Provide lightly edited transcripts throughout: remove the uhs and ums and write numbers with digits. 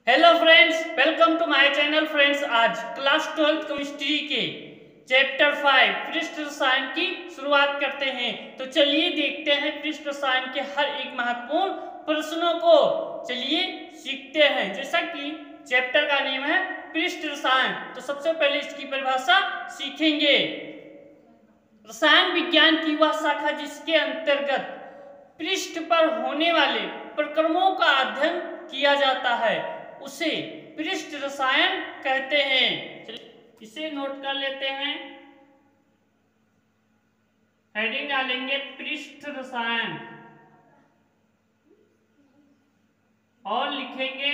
Hello friends, welcome to my channel. Friends, आज class 12 chemistry के chapter 5 पृष्ठ रसायन की शुरुआत करते हैं। तो चलिए देखते हैं पृष्ठ रसायन के हर एक महत्वपूर्ण प्रश्नों को। चलिए सीखते हैं। जैसा कि चैप्टर का नाम है पृष्ठ रसायन, तो सबसे पहले इसकी परिभाषा सीखेंगे। रसायन विज्ञान की वह शाखा जिसके अंतर्गत पृष्ठ पर होने वाले प्रक्रमों का अध्ययन किया जाता है उसे पृष्ठ रसायन कहते हैं। चलिए इसे नोट कर लेते हैं। हेडिंग डालेंगे पृष्ठ रसायन और लिखेंगे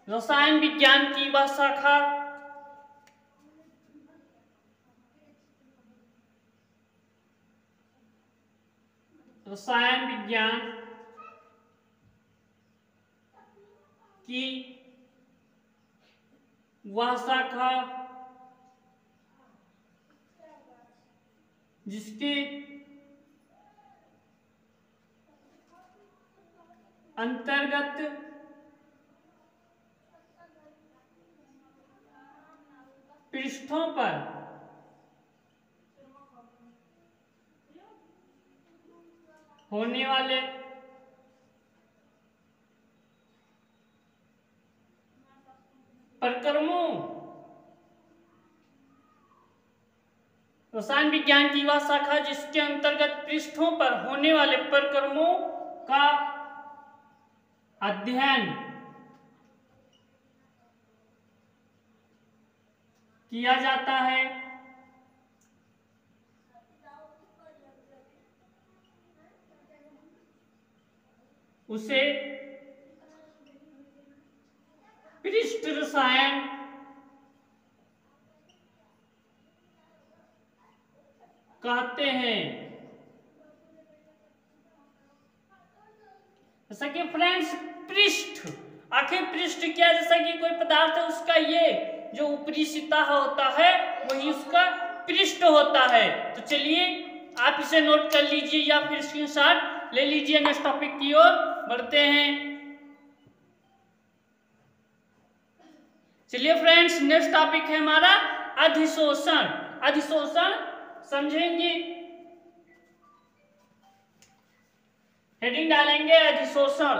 रसायन विज्ञान की वह शाखा रसायन विज्ञान की वह शाखा जिसके अंतर्गत पृष्ठों पर होने वाले प्रक्रमों रसायन विज्ञान की वह शाखा जिसके अंतर्गत पृष्ठों पर होने वाले प्रक्रमों का अध्ययन किया जाता है उसे पृष्ठ रसायन कहते हैं। जैसा कि फ्रेंड्स पृष्ठ, आखिर पृष्ठ क्या, जैसा कि कोई पदार्थ है उसका ये जो ऊपरी सतह होता है वही उसका पृष्ठ होता है। तो चलिए आप इसे नोट कर लीजिए या फिर स्क्रीनशॉट ले लीजिए। नेक्स्ट टॉपिक की ओर बढ़ते हैं। चलिए फ्रेंड्स, नेक्स्ट टॉपिक है हमारा अधिशोषण। अधिशोषण समझेंगे। हेडिंग डालेंगे अधिशोषण।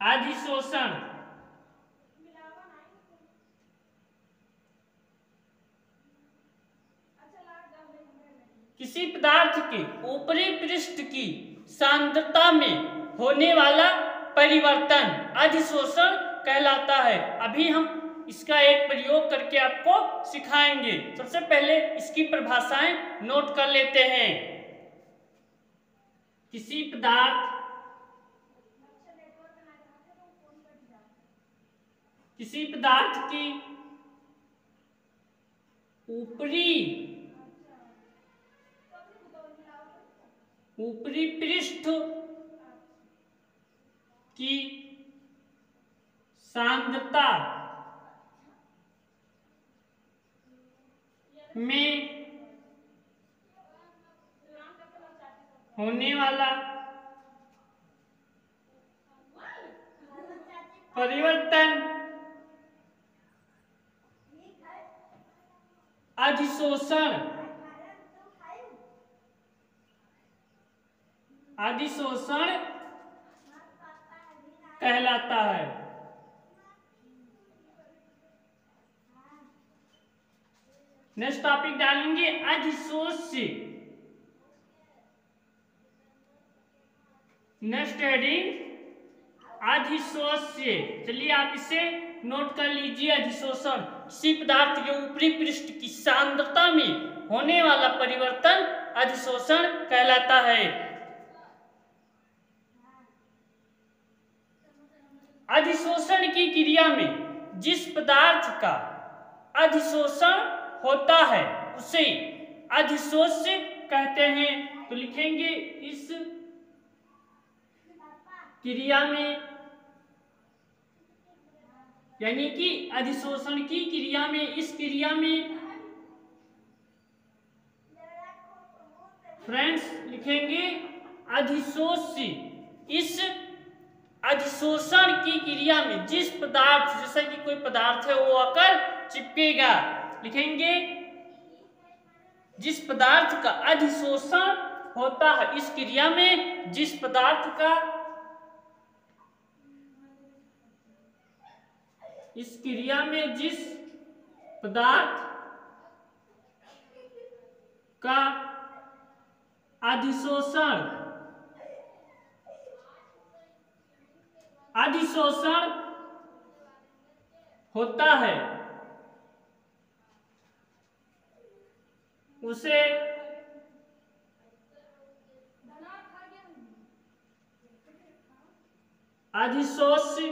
अधिशोषण किसी पदार्थ के ऊपरी पृष्ठ की सांद्रता में होने वाला परिवर्तन अधिशोषण कहलाता है। अभी हम इसका एक प्रयोग करके आपको सिखाएंगे। सबसे पहले इसकी परिभाषाएं नोट कर लेते हैं। किसी पदार्थ की ऊपरी पृष्ठ की सांद्रता में होने वाला परिवर्तन अधिशोषण कहलाता है। नेक्स्ट टॉपिक डालेंगे अधिशोष्य। Next heading अधिशोष्य। चलिए आप इसे नोट कर लीजिए। अधिशोषण किसी पदार्थ के ऊपरी पृष्ठ की सांद्रता में होने वाला परिवर्तन अधिशोषण कहलाता है। अधिशोषण की क्रिया में जिस पदार्थ का अधिशोषण होता है उसे अधिशोष्य कहते हैं। तो लिखेंगे इस क्रिया में, यानी कि अधिशोषण की क्रिया में, इस क्रिया में फ्रेंड्स लिखेंगे अधिशोष्य। इस अधिशोषण की क्रिया में जिस पदार्थ, जैसे कि कोई पदार्थ है वो आकर चिपकेगा, लिखेंगे जिस पदार्थ का अधिशोषण होता है, इस क्रिया में जिस पदार्थ का, इस क्रिया में जिस पदार्थ का अधिशोषण होता है उसे अधिशोष्य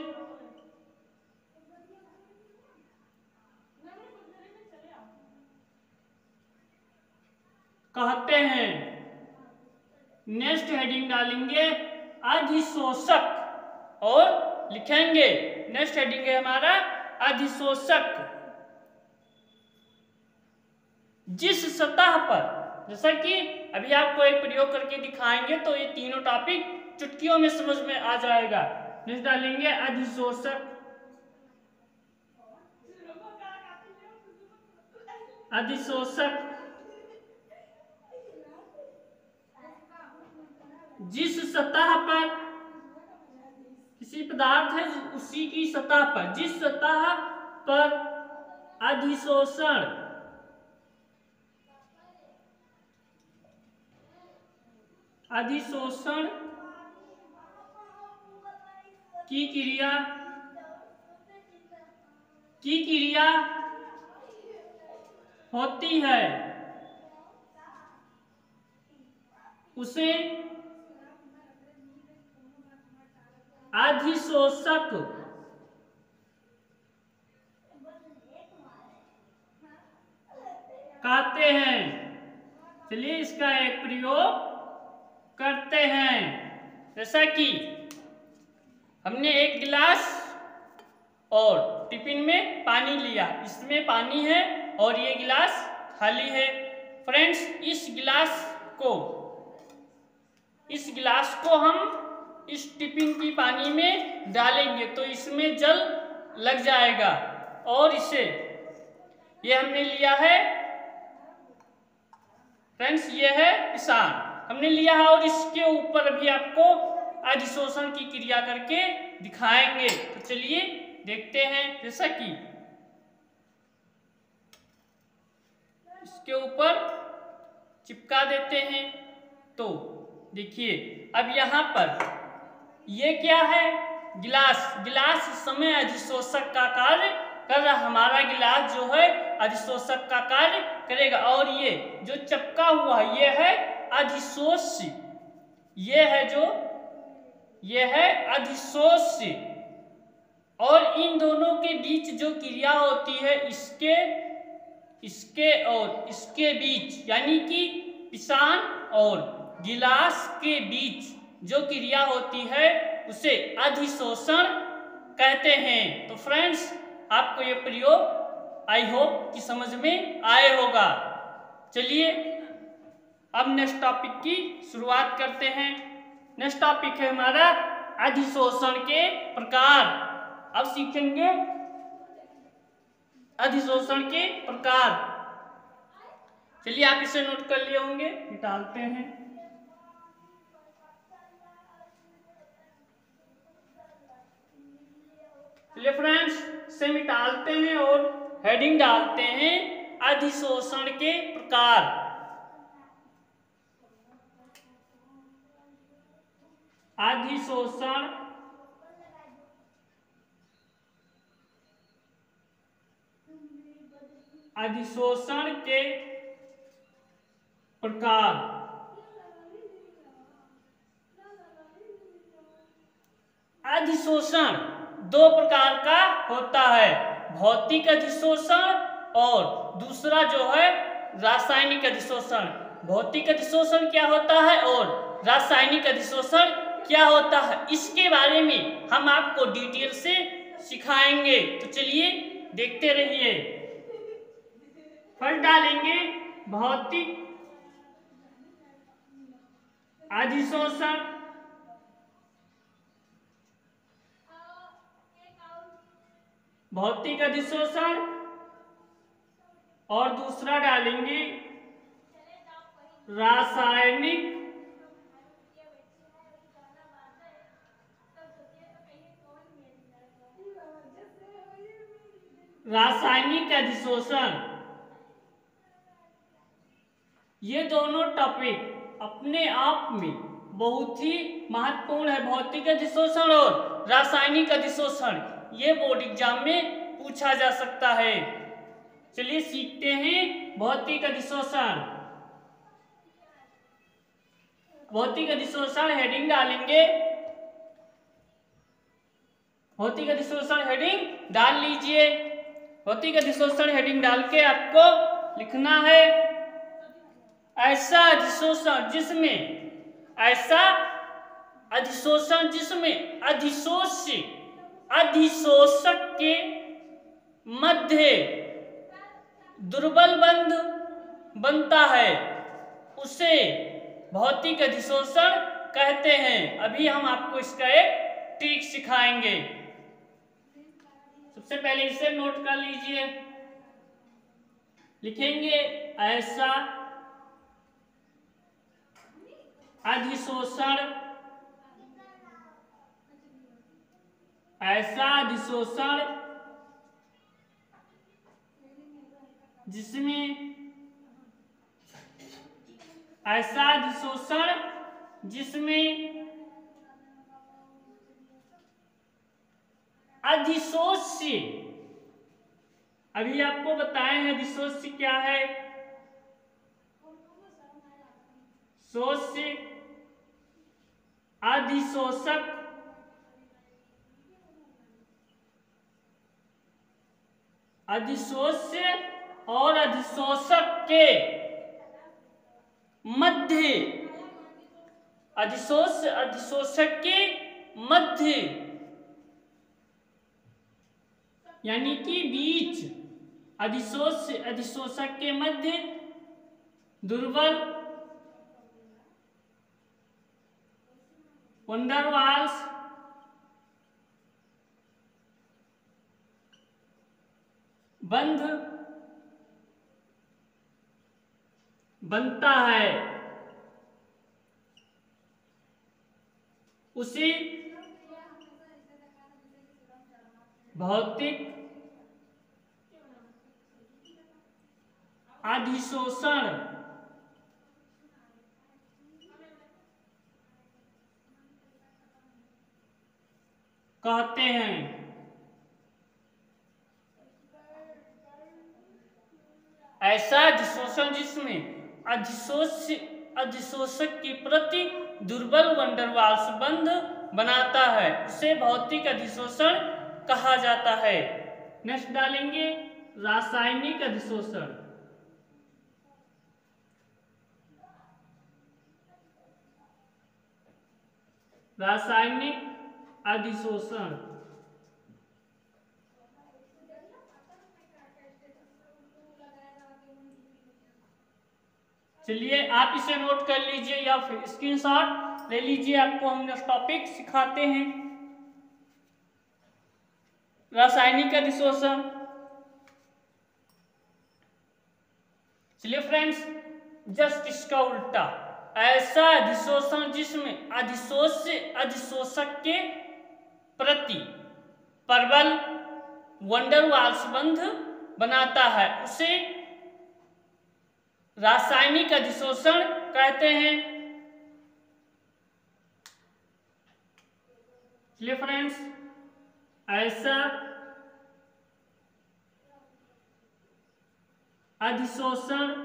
कहते हैं। नेक्स्ट हेडिंग डालेंगे अधिशोषक और लिखेंगे, नेक्स्ट हेडिंग है हमारा अधिशोषक। जिस सतह पर, जैसा कि अभी आपको एक प्रयोग करके दिखाएंगे तो ये तीनों टॉपिक चुटकियों में समझ में आ जाएगा। नेक्स्ट डालेंगे अधिशोषक, अधिशोषक जिस सतह पर किसी पदार्थ है उसी की सतह पर, जिस सतह पर अधिशोषण की क्रिया होती है उसे अधिशोषक कहते हैं। चलिए इसका एक प्रयोग करते हैं। जैसा कि हमने एक गिलास और टिफिन में पानी लिया, इसमें पानी है और ये गिलास खाली है। फ्रेंड्स इस गिलास को हम इस टिफिन की पानी में डालेंगे तो इसमें जल लग जाएगा और इसे, ये हमने लिया है फ्रेंड्स, ये है पिसान हमने लिया है और इसके ऊपर भी आपको अधिशोषण की क्रिया करके दिखाएंगे। तो चलिए देखते हैं। जैसा कि इसके ऊपर चिपका देते हैं तो देखिए अब यहाँ पर ये क्या है, गिलास इस समय अधिशोषक का कार्य कर रहा, हमारा गिलास जो है अधिशोषक का कार्य करेगा और ये जो चिपका हुआ है ये है अधिशोष्य, ये है अधिशोष्य। और इन दोनों के बीच जो क्रिया होती है इसके और इसके बीच, यानी कि पिसान और गिलास के बीच जो क्रिया होती है उसे अधिशोषण कहते हैं। तो फ्रेंड्स आपको ये प्रयोग आई होप कि समझ में आए होगा। चलिए अब नेक्स्ट टॉपिक की शुरुआत करते हैं। नेक्स्ट टॉपिक है हमारा अधिशोषण के प्रकार। अब सीखेंगे अधिशोषण के प्रकार। चलिए आप इसे नोट कर लिए होंगे, निकालते हैं। चलिए फ्रेंड्स इसे मिटालते हैं और हेडिंग डालते हैं अधिशोषण के प्रकार। अधिशोषण के प्रकार। अधिशोषण दो प्रकार का होता है, भौतिक अधिशोषण और दूसरा जो है रासायनिक अधिशोषण। भौतिक अधिशोषण क्या होता है और रासायनिक अधिशोषण क्या होता है, इसके बारे में हम आपको डिटेल से सिखाएंगे। तो चलिए देखते रहिए। फर्स्ट डालेंगे भौतिक अधिशोषण, भौतिक अधिशोषण, और दूसरा डालेंगे रासायनिक अधिशोषण। ये दोनों टॉपिक अपने आप में बहुत ही महत्वपूर्ण है, भौतिक अधिशोषण और रासायनिक अधिशोषण। ये बोर्ड एग्जाम में पूछा जा सकता है। चलिए सीखते हैं भौतिक अधिशोषण। भौतिक अधिशोषण हेडिंग डालेंगे, भौतिक अधिशोषण हेडिंग डाल लीजिए। भौतिक अधिशोषण हेडिंग डाल के आपको लिखना है ऐसा अधिशोषण जिसमें अधिशोषक के मध्य दुर्बल बंध बनता है, उसे भौतिक अधिशोषण कहते हैं। अभी हम आपको इसका एक ट्रिक सिखाएंगे। सबसे पहले इसे नोट कर लीजिए। लिखेंगे ऐसा अधिशोषण, जिसमें अधिशोष्य, अभी आपको बताए हैं अधिशोष्य क्या है। शोष्य, अधिशोषक, अधिशोष्य और अधिशोषक के मध्य, अधिशोषक के मध्य यानी कि बीच, अधिशोषक के मध्य दुर्बल वंडरवाल्स बंध बनता है, उसी भौतिक अधिशोषण कहते हैं। ऐसा अधिशोषण जिसमें अधिशोषक के प्रति दुर्बल वंडरवाल्स बंध बनाता है, उसे भौतिक अधिशोषण कहा जाता है। नेक्स्ट डालेंगे रासायनिक अधिशोषण। रासायनिक अधिशोषण, चलिए आप इसे नोट कर लीजिए या फिर स्क्रीनशॉट ले लीजिए, आपको हम नेक्स्ट टॉपिक सिखाते हैं। रासायनिक अधिशोषण, चलिए फ्रेंड्स जस्ट इसका उल्टा, ऐसा अधिशोषण जिसमें अधिशोषक के प्रति प्रबल वंडरवाल्स बंध बनाता है, उसे रासायनिक अधिशोषण कहते हैं। चलिए फ्रेंड्स, ऐसा अधिशोषण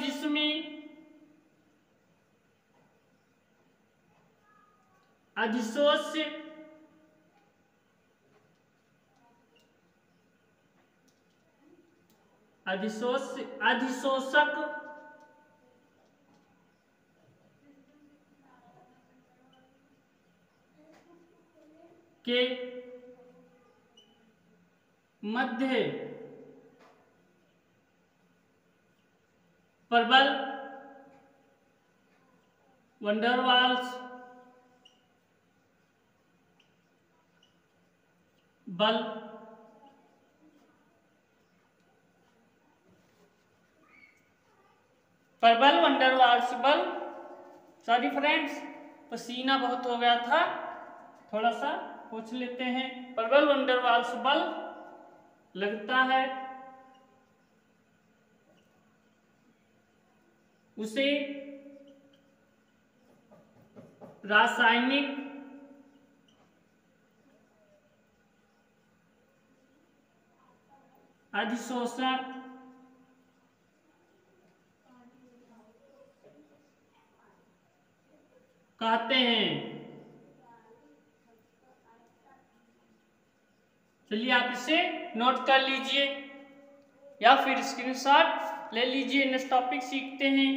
जिसमें अधिशोषक के मध्य प्रबल वंडरवाल्स बल। प्रबल वंडरवाल्स बल। सॉरी फ्रेंड्स, पसीना बहुत हो गया था, थोड़ा सा पूछ लेते हैं। प्रबल वंडरवाल्स बल लगता है उसे रासायनिक अधिशोषण कहते हैं। चलिए आप इसे नोट कर लीजिए या फिर स्क्रीनशॉट ले लीजिए। नेक्स्ट टॉपिक सीखते हैं।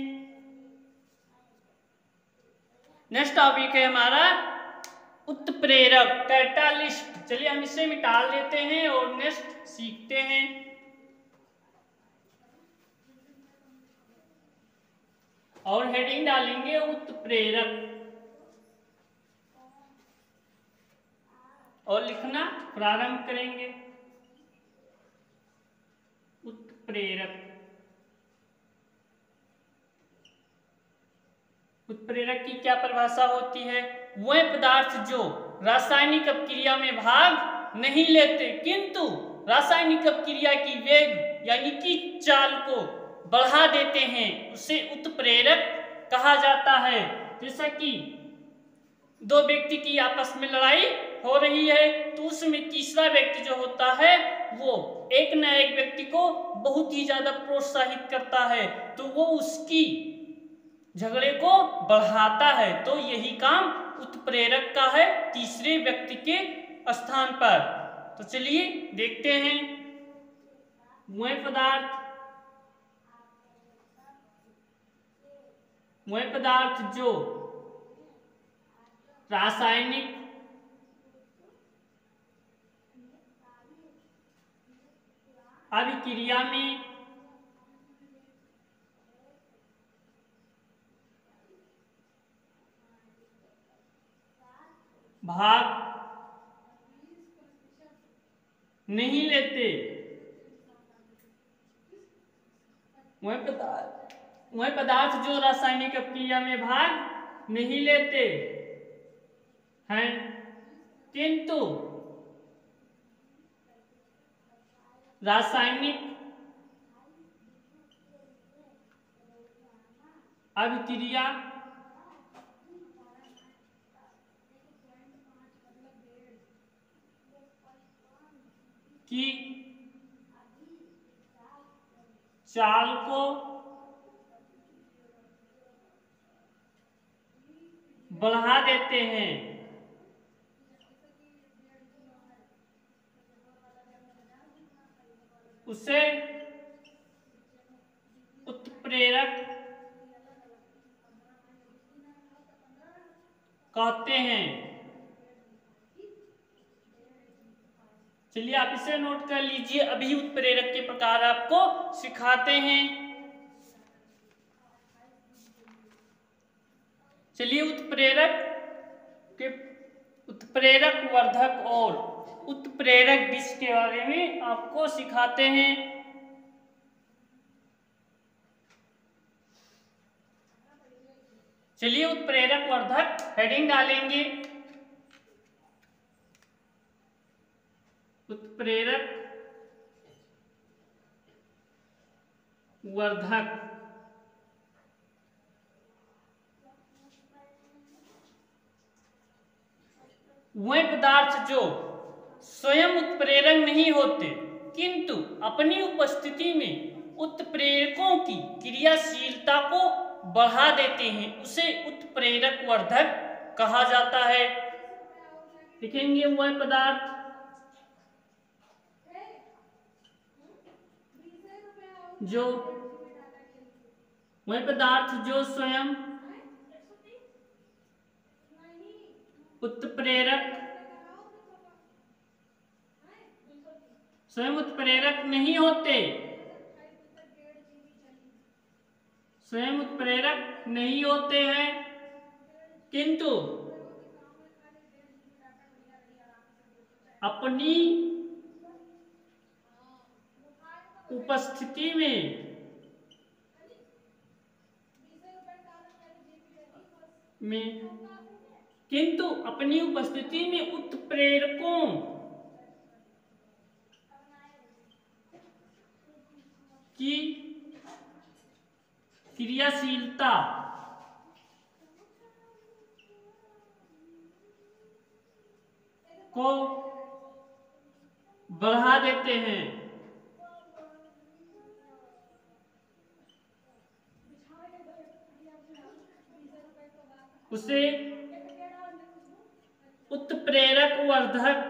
नेक्स्ट टॉपिक है हमारा उत्प्रेरक, कैटालिस्ट। चलिए हम इसे मिटा देते हैं और नेक्स्ट सीखते हैं। और हेडिंग डालेंगे उत्प्रेरक और लिखना प्रारंभ करेंगे। उत्प्रेरक। उत्प्रेरक की क्या परिभाषा होती है? वह पदार्थ जो रासायनिक अपक्रिया में भाग नहीं लेते किंतु रासायनिक अपक्रिया की वेग यानी कि चाल को बढ़ा देते हैं, उसे उत्प्रेरक कहा जाता है। जैसा कि दो व्यक्ति की आपस में लड़ाई हो रही है तो उसमें तीसरा व्यक्ति जो होता है वो एक न एक व्यक्ति को बहुत ही ज्यादा प्रोत्साहित करता है, तो वो उसकी झगड़े को बढ़ाता है। तो यही काम उत्प्रेरक का है तीसरे व्यक्ति के स्थान पर। तो चलिए देखते हैं। वह पदार्थ जो रासायनिक अभिक्रिया में भाग नहीं लेते, वह पदार्थ जो रासायनिक अपक्रिया में भाग नहीं लेते हैं किंतु रासायनिक अभिक्रिया की चाल को बढ़ा देते हैं, उसे उत्प्रेरक कहते हैं। चलिए आप इसे नोट कर लीजिए। अभी उत्प्रेरक के प्रकार आपको सिखाते हैं। चलिए उत्प्रेरक वर्धक और उत्प्रेरक विष के बारे में आपको सिखाते हैं। चलिए उत्प्रेरक वर्धक हेडिंग डालेंगे। उत्प्रेरक वर्धक वह पदार्थ जो स्वयं उत्प्रेरक नहीं होते किंतु अपनी उपस्थिति में उत्प्रेरकों की क्रियाशीलता को बढ़ा देते हैं, उसे उत्प्रेरक वर्धक कहा जाता है। लिखेंगे वह पदार्थ जो स्वयं उत्प्रेरक स्वयं उत्प्रेरक नहीं होते, स्वयं उत्प्रेरक नहीं होते हैं, किंतु अपनी उपस्थिति में किंतु अपनी उपस्थिति में उत्प्रेरकों की क्रियाशीलता को बढ़ा देते हैं। उसे उत्प्रेरक वर्धक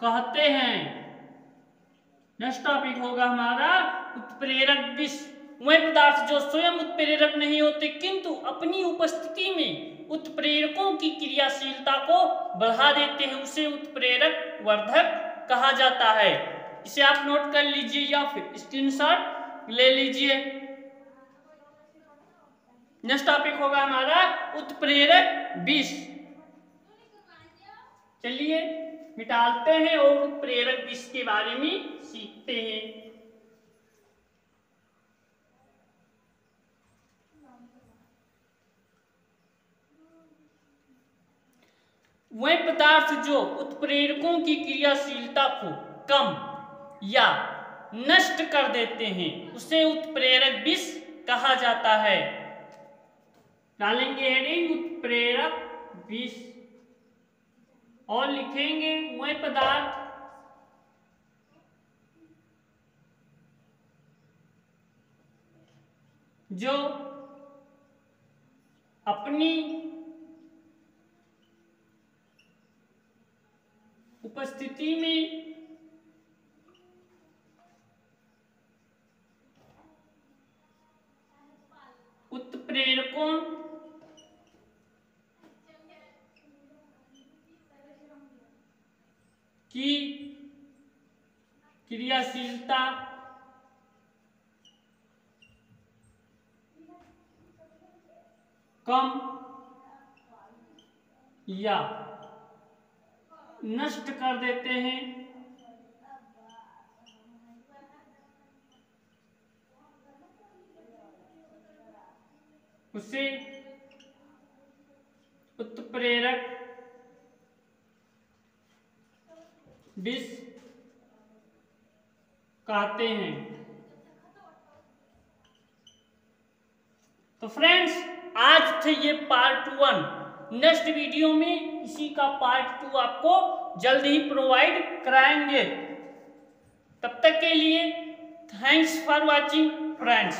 कहते हैं। नेक्स्ट टॉपिक होगा हमारा उत्प्रेरक विष। वे पदार्थ जो स्वयं उत्प्रेरक नहीं होते किंतु अपनी उपस्थिति में उत्प्रेरकों की क्रियाशीलता को बढ़ा देते हैं, उसे उत्प्रेरक वर्धक कहा जाता है। इसे आप नोट कर लीजिए या फिर स्क्रीनशॉट ले लीजिए। नेक्स्ट टॉपिक होगा हमारा उत्प्रेरक विष। चलिए मिटाते हैं और उत्प्रेरक विष के बारे में सीखते हैं। वे पदार्थ जो उत्प्रेरकों की क्रियाशीलता को कम या नष्ट कर देते हैं उसे उत्प्रेरक विष कहा जाता है। डालेंगे हेडिंग उत्प्रेरक विष और लिखेंगे वे पदार्थ जो अपनी उपस्थिति में उत्प्रेरकों की क्रियाशीलता कम या नष्ट कर देते हैं उसे उत्प्रेरक विष कहते हैं। तो फ्रेंड्स आज थे ये पार्ट 1। नेक्स्ट वीडियो में इसी का पार्ट 2 आपको जल्द ही प्रोवाइड कराएंगे। तब तक के लिए थैंक्स फॉर वॉचिंग फ्रेंड्स।